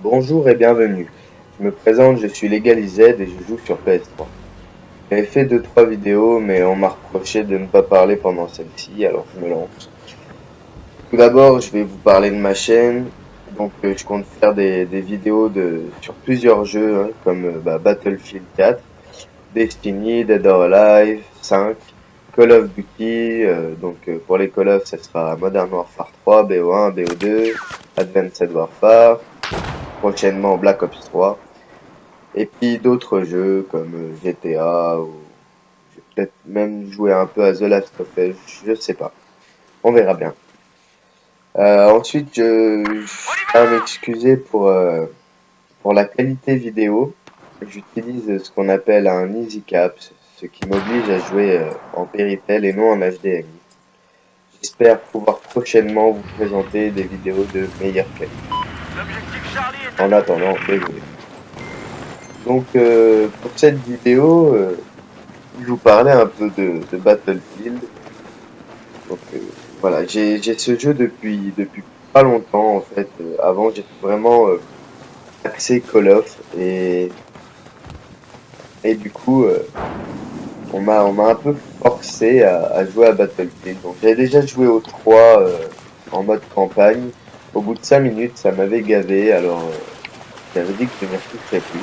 Bonjour et bienvenue. Je me présente, je suis LegalIZ et je joue sur PS3. J'avais fait deux trois vidéos, mais on m'a reproché de ne pas parler pendant celle-ci, alors je me lance. Tout d'abord, je vais vous parler de ma chaîne. Je compte faire des vidéos sur plusieurs jeux, hein, comme Battlefield 4, Destiny, Dead or Alive 5, Call of Duty. Pour les Call of, ça sera Modern Warfare 3, BO1, BO2, Advanced Warfare, prochainement Black Ops 3. Et puis d'autres jeux comme GTA ou je vais peut-être même jouer un peu à The Last of Us, je sais pas. On verra bien. Je tiens à m'excuser pour la qualité vidéo. J'utilise ce qu'on appelle un EasyCap, ce qui m'oblige à jouer en Péritel et non en HDMI. J'espère pouvoir prochainement vous présenter des vidéos de meilleure qualité. En attendant, désolé. Pour cette vidéo, je vous parlais un peu de Battlefield. Donc euh, voilà, j'ai ce jeu depuis pas longtemps en fait. Avant j'étais vraiment axé Call of et du coup on m'a un peu forcé à jouer à Battlefield. Donc j'avais déjà joué au 3 en mode campagne. Au bout de 5 minutes ça m'avait gavé alors j'avais dit que je n'y retoucherais plus.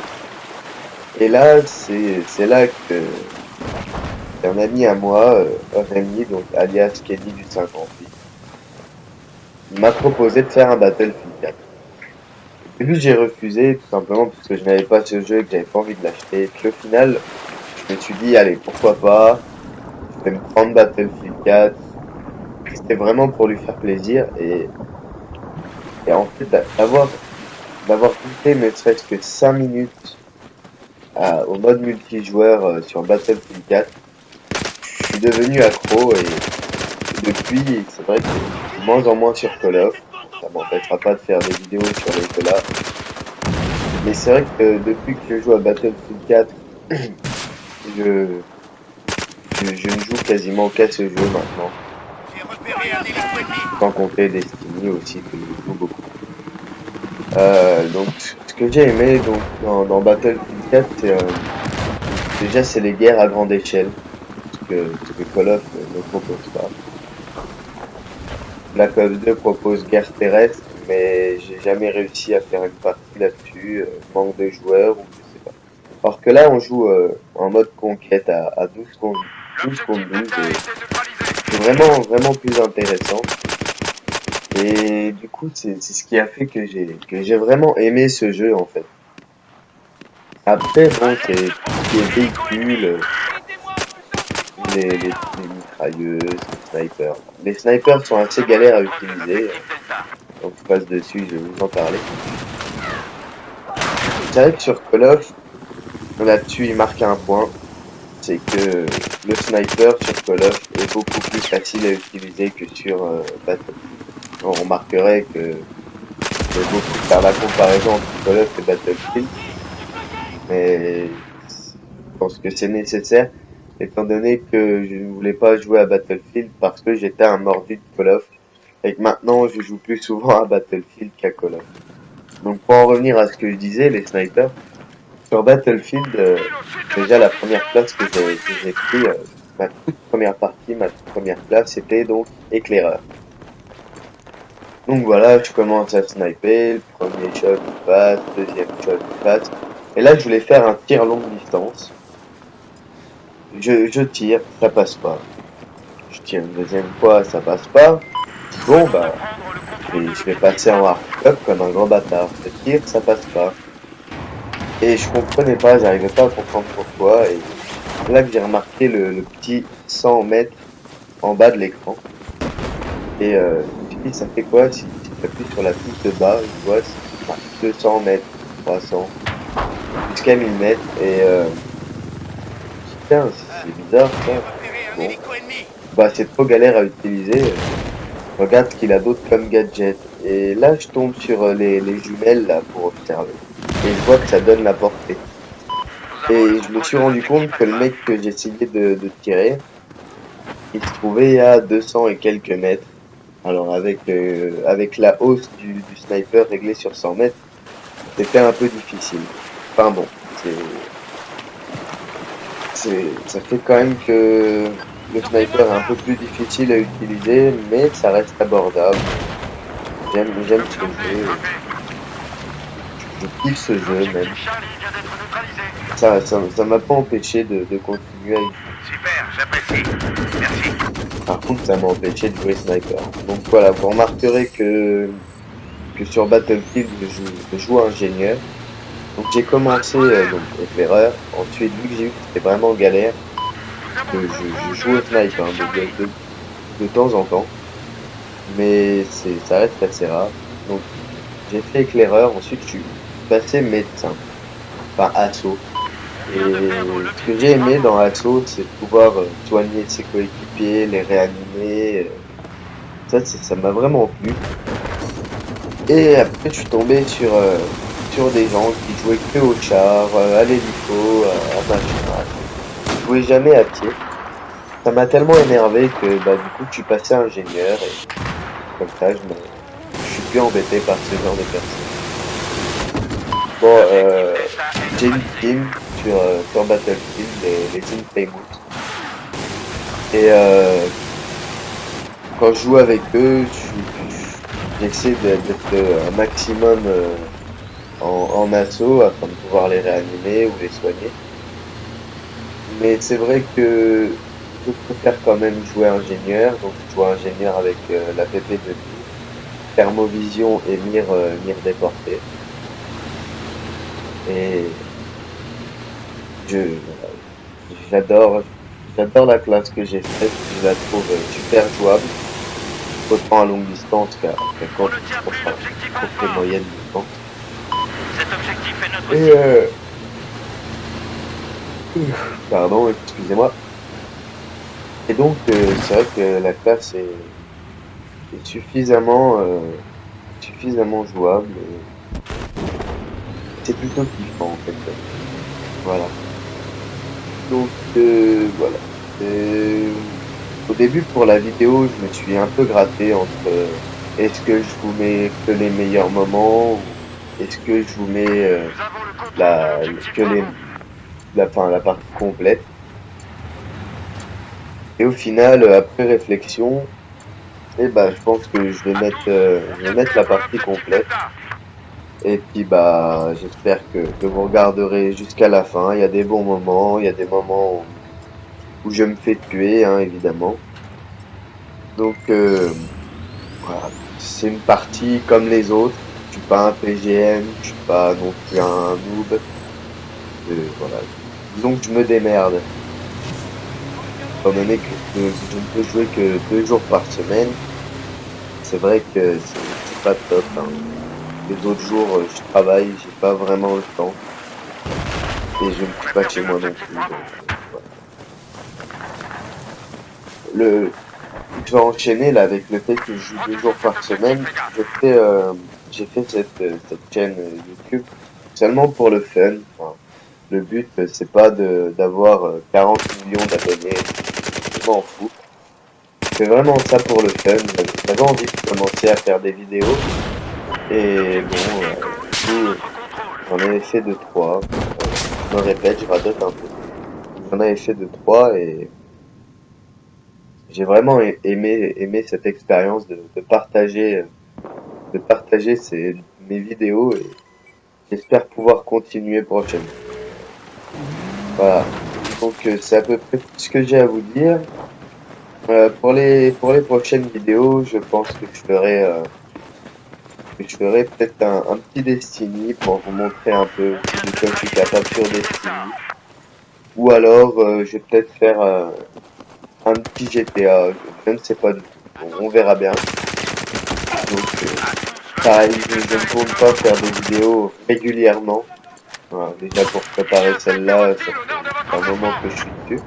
Et là c'est là que un ami à moi, Rémi, donc alias Kenny du 58, il m'a proposé de faire un Battlefield 4. Au début, j'ai refusé, tout simplement parce que je n'avais pas ce jeu et que j'avais pas envie de l'acheter. Puis au final, je me suis dit, allez, pourquoi pas, je vais me prendre Battlefield 4. C'était vraiment pour lui faire plaisir et en fait, d'avoir goûté ne serait-ce que 5 minutes au mode multijoueur sur Battlefield 4, je suis devenu accro et depuis, c'est vrai que je joue de moins en moins sur Call of. Ça m'empêchera pas de faire des vidéos sur les Call of. Mais c'est vrai que depuis que je joue à Battlefield 4, je, je ne joue quasiment qu'à ce jeu maintenant. Sans compter Destiny aussi que je joue beaucoup. Ce que j'ai aimé dans Battlefield 4, déjà c'est les guerres à grande échelle, ce que Call of ne propose pas. Black Ops 2 propose guerre terrestre, mais j'ai jamais réussi à faire une partie là-dessus, manque de joueurs ou je sais pas. Alors que là, on joue en mode conquête à 12 contre 12 et c'est vraiment plus intéressant. Et du coup, c'est ce qui a fait que j'ai vraiment aimé ce jeu en fait. Après, bon, c'est tout ce qui est véhicule, les mitrailleuses, les snipers. Les snipers sont assez galères à utiliser, donc je passe dessus, je vais vous en parler. C'est vrai que sur Call of, là-dessus, il marque un point, c'est que le sniper sur Call of est beaucoup plus facile à utiliser que sur Battlefield. On remarquerait que je vais beaucoup faire la comparaison entre Call of et Battlefield, mais je pense que c'est nécessaire, étant donné que je ne voulais pas jouer à Battlefield parce que j'étais un mordu de Call of, et que maintenant je joue plus souvent à Battlefield qu'à Call of. Donc pour en revenir à ce que je disais, les snipers, sur Battlefield, déjà la première place que j'ai pris, ma toute première partie, ma toute première place, c'était donc éclaireur. Donc voilà, je commence à sniper, le premier shot il passe, deuxième shot il passe, et là je voulais faire un tir longue distance. Je tire, ça passe pas. Je tire une deuxième fois, ça passe pas. Bon bah, je vais passer en hardcore comme un grand bâtard. Je tire, ça passe pas. Et je comprenais pas, j'arrivais pas à comprendre pourquoi. Et c'est là que j'ai remarqué le petit 100 mètres en bas de l'écran. Et je me suis dit, ça fait quoi si j'appuie sur la touche de bas, je vois, c'est marqué 200 mètres, 300, jusqu'à 1000 mètres. Et je me suis dit, tiens, c'est bizarre ça. Bon, bah c'est trop galère à utiliser. Regarde ce qu'il a d'autre comme gadget. Et là, je tombe sur les jumelles là pour observer. Et je vois que ça donne la portée. Et je me suis rendu compte que le mec que j'essayais de tirer, il se trouvait à 200 et quelques mètres. Alors avec la hausse du sniper réglé sur 100 mètres, c'était un peu difficile. Enfin bon, ça fait quand même que le sniper est un peu plus difficile à utiliser, mais ça reste abordable. J'aime ce jeu, je kiffe ce jeu même. L'objectif Charlie vient d'être neutralisé. Ça m'a pas empêché de continuer à y jouer. Super, j'apprécie. Merci. Par contre, ça m'a empêché de jouer sniper. Donc voilà, vous remarquerez que sur Battlefield, je joue ingénieur. Donc j'ai commencé donc éclaireur. Ensuite, vu que j'ai vu que c'était vraiment galère, Nous avons le je contrôle de joue au sniper l'objectif hein, Charlie. de temps en temps. Mais ça reste assez rare. Donc j'ai fait éclaireur. Ensuite, je suis passé médecin. Enfin, asso. On vient de perdre Et ce que j'ai l'objectif aimé Bravo. dans Asso, c'est de pouvoir soigner ses coéquipiers, les réanimer. Ça m'a vraiment plu. Et après, je suis tombé sur des gens qui jouaient que au char, à l'hélico, à machin. Ils jouaient jamais à pied. Ça m'a tellement énervé que bah, du coup, je suis passé ingénieur et comme ça, je suis plus embêté par ce genre de personnes. Bon, L'objectif Delta est j'ai une neutralisé. team sur Battlefield, les Team Famous. Et quand je joue avec eux, j'essaie d'être un maximum en assaut afin de pouvoir les réanimer ou les soigner. Mais c'est vrai que je préfère quand même jouer ingénieur. Donc je joue ingénieur avec la PP2000, thermovision et mire déportée. Et je j'adore j'adore la classe que j'ai faite. Je la trouve super jouable, autant à longue distance qu'à On ne tient plus courte l'objectif et Alpha. moyenne distance. Cet objectif est notre Et cible. pardon, excusez-moi. Et donc c'est vrai que la classe est suffisamment jouable. Et c'est plutôt kiffant en fait. Voilà. Donc voilà. Euh, Au début pour la vidéo, je me suis un peu gratté entre est-ce que je vous mets que les meilleurs moments ou est-ce que je vous mets Nous avons le contrôle de l'objectif que Bravo. la partie complète. Et au final, après réflexion, eh ben, je pense que À tous, on je vais vient de mettre la perdre partie l'objectif complète. Delta. Et puis bah j'espère que vous regarderez jusqu'à la fin. Il y a des bons moments, il y a des moments où je me fais tuer, hein, évidemment. Donc voilà, c'est une partie comme les autres. Je suis pas un PGM, je suis pas non plus un noob. Voilà. Disons que je me démerde. Étant donné que je ne peux jouer que 2 jours par semaine, c'est vrai que c'est pas top, hein. Les autres jours, je travaille, j'ai pas vraiment le temps. Et je ne On suis a pas chez perdu moi non l'objectif plus. Bravo. Donc, voilà. Le, je vais enchaîner là avec le fait que je joue deux Retenez jours cet par objectif, semaine. les gars. J'ai fait cette chaîne YouTube seulement pour le fun. Enfin, le but, c'est pas d'avoir 40 millions d'abonnés. Je m'en fous. Je fais vraiment ça pour le fun. J'avais envie de commencer à faire des vidéos. Et L'objectif bon, Echo du est sous coup, notre contrôle. j'en avais fait deux, trois. Je me répète, je radote un peu. J'en avais fait deux, trois et j'ai vraiment aimé cette expérience de partager mes vidéos et j'espère pouvoir continuer prochainement. Voilà. Donc c'est à peu près tout ce que j'ai à vous dire. Pour les prochaines vidéos, je pense que je ferai peut-être un petit Destiny pour vous montrer un peu On vient de de quoi je suis neutraliser capable sur l'objectif Delta. Destiny. Ou alors je vais peut-être faire un petit GTA. Je ne sais pas du tout. On verra bien. Donc À tous, pareil, l'objectif je Delta ne est sous compte notre pas faire contrôle. des vidéos régulièrement. Voilà, déjà pour Il y a préparer un secteur celle-là, hostile au nord de ça fait votre un moment emplacement. que je suis dessus.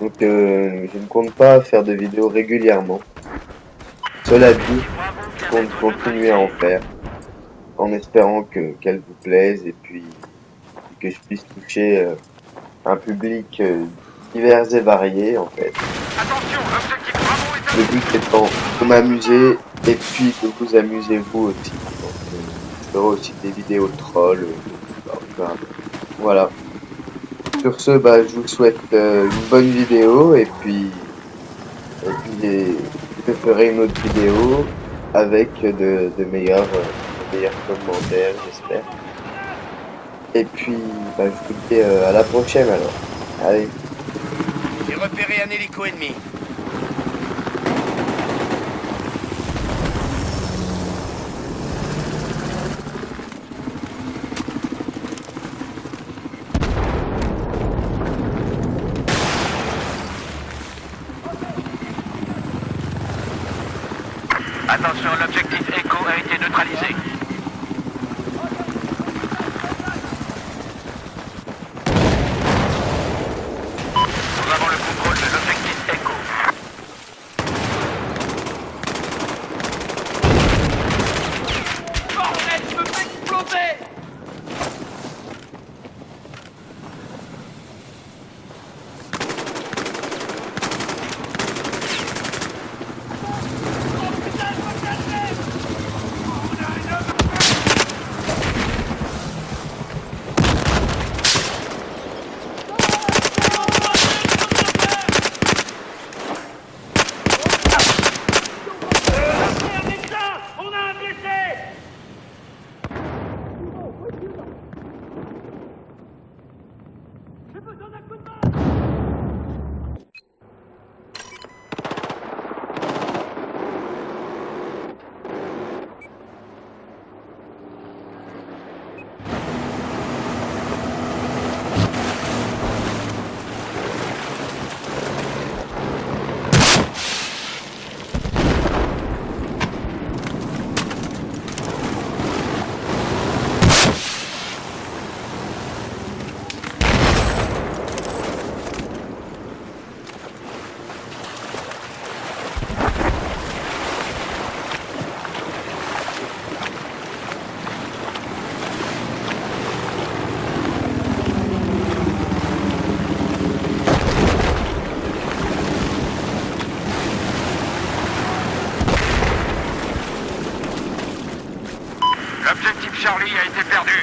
Donc je ne compte pas faire de vidéos régulièrement. Cela dit, L'objectif Bravo je vient compte d'être continuer à neutralisé. en faire en espérant qu'elle vous plaise et puis que je puisse toucher un public divers et varié en fait. Attention, l'objectif Bravo est Le à but nous. étant de m'amuser et puis de vous amuser vous aussi. Donc ferai aussi des vidéos de trolls. On verra bien. Voilà. Sur ce, bah, je vous souhaite une bonne vidéo je ferai une autre vidéo avec de meilleurs commentaires, j'espère. Et puis, bah, je vous dis à la prochaine alors. Allez. J'ai repéré un hélico ennemi. Attention, l'objectif Echo a été neutralisé. Nous avons le contrôle de l'objectif Echo. Bordel, je me fais exploser! L'objectif Charlie a été perdu.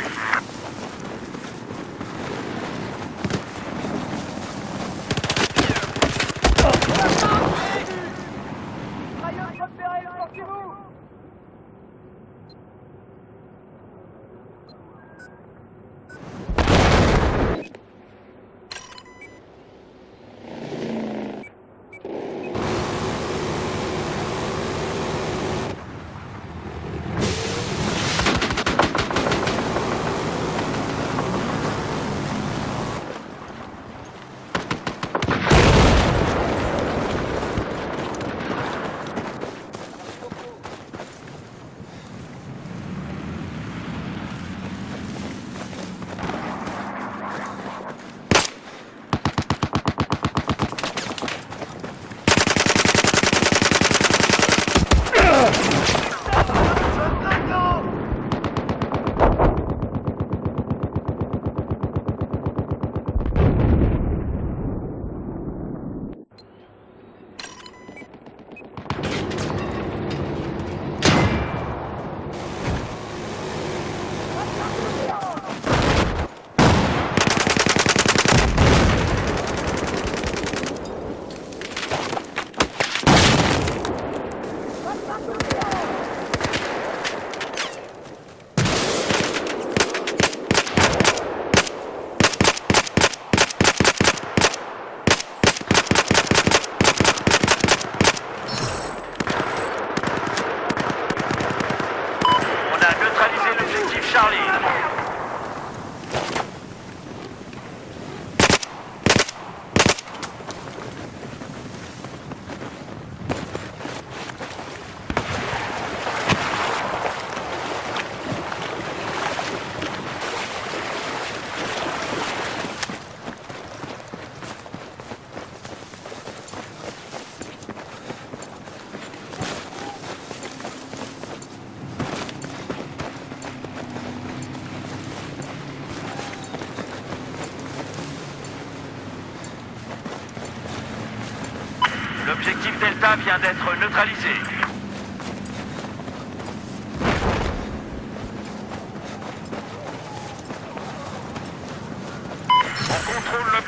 L'objectif Delta vient d'être neutralisé.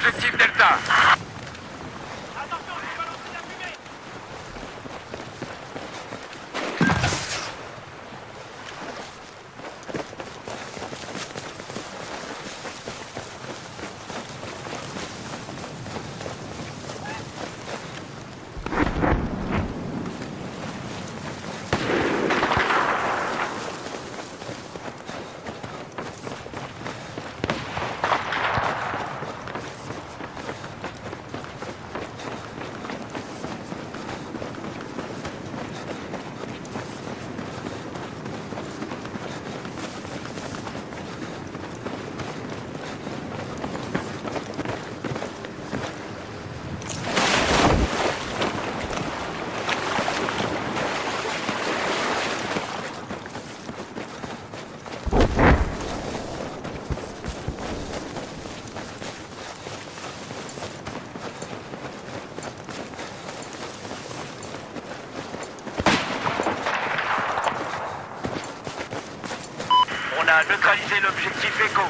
l'objectif Delta. On a neutralisé l'objectif Echo.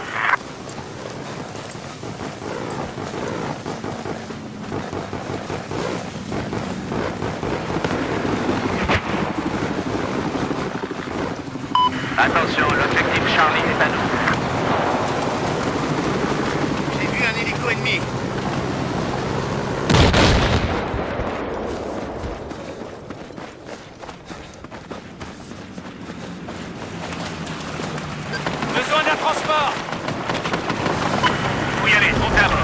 Attention, l'objectif Charlie est à nous. J'ai vu un hélico ennemi. Besoin d'un transport. Faut y aller, montez à bord.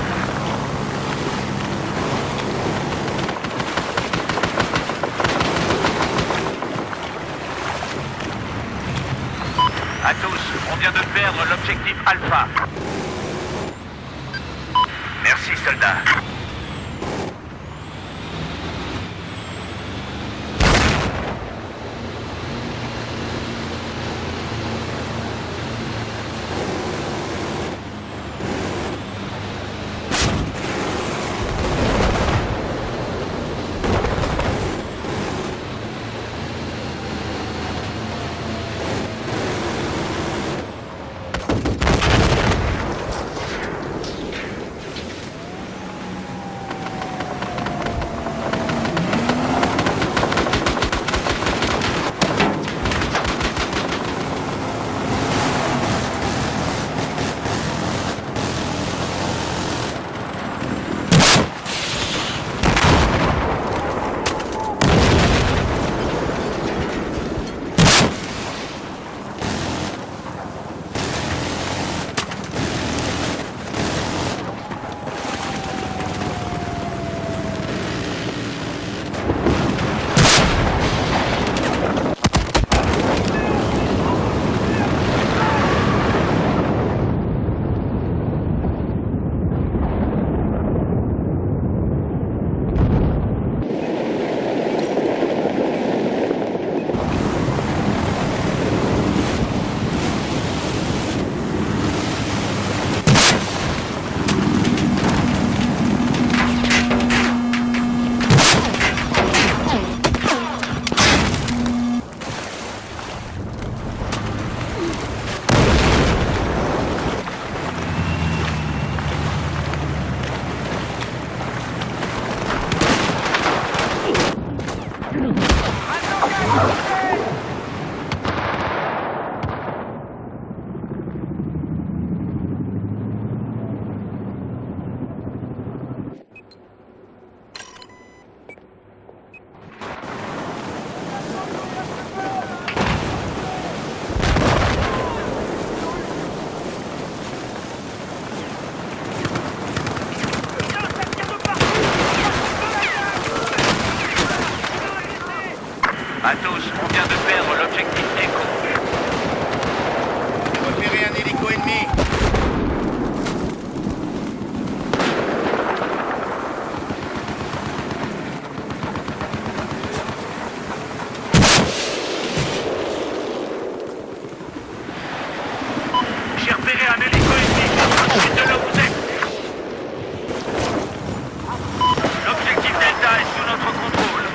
À tous, on vient de perdre l'objectif Alpha. Merci, soldats. À tous, on vient de perdre l'objectif Echo. J'ai repéré un hélico ennemi. J'ai repéré un hélico ennemi. Ensuite de là où vous êtes. L'objectif Delta est sous notre contrôle.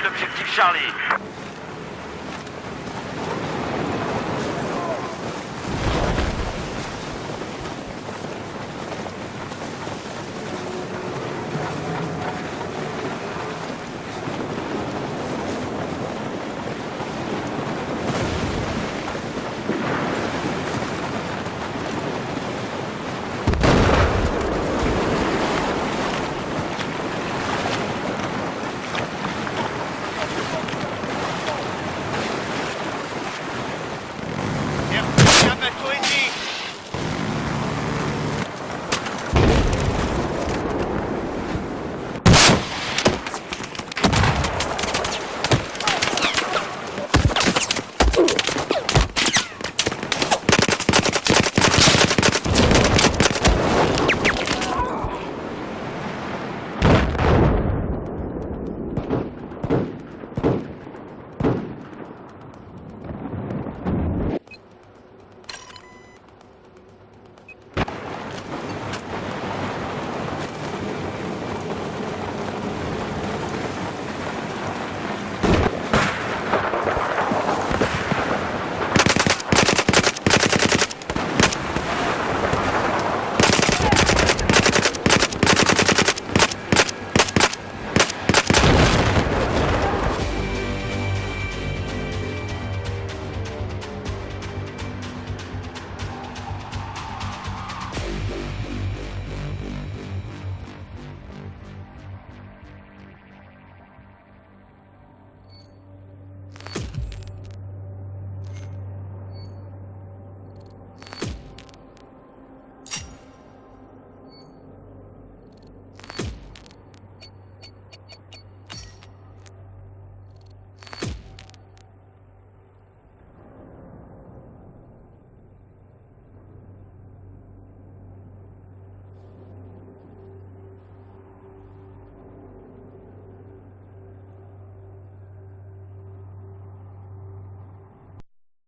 l'objectif Charlie.